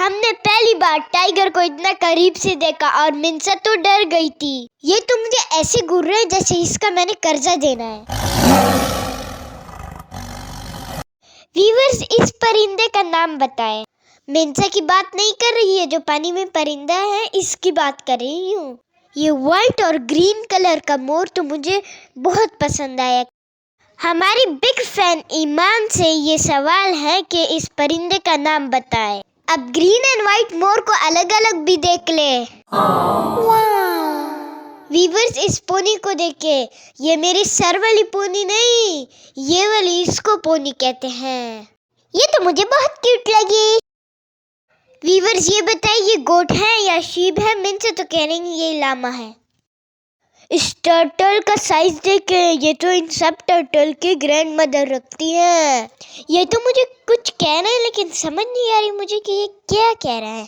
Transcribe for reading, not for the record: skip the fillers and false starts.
हमने पहली बार टाइगर को इतना करीब से देखा और मिंसा तो डर गई थी। ये तो मुझे ऐसे घूर रहे हैं जैसे इसका मैंने कर्जा देना है। वीवर्स, इस परिंदे का नाम बताएं। मिंसा की बात नहीं कर रही है, जो पानी में परिंदा है इसकी बात कर रही हूँ। ये व्हाइट और ग्रीन कलर का मोर तो मुझे बहुत पसंद आया। हमारी बिग फैन ईमान से ये सवाल है कि इस परिंदे का नाम बताएं। अब ग्रीन एंड व्हाइट मोर को अलग अलग भी देख ले। वीवर्स, इस पोनी को देखे, ये मेरी सर वाली पोनी नहीं, ये वाली इसको पोनी कहते हैं। ये तो मुझे बहुत क्यूट लगी। वीवर्स, ये बताइए ये गोट है या शीप है? मिंसा तो कह रही ये लामा है। इस टर्टल का साइज देखे, ये तो इन सब टर्टल की ग्रैंड मदर रखती है। ये तो मुझे कुछ कह रहे हैं लेकिन समझ नहीं आ रही मुझे कि ये क्या कह रहा है।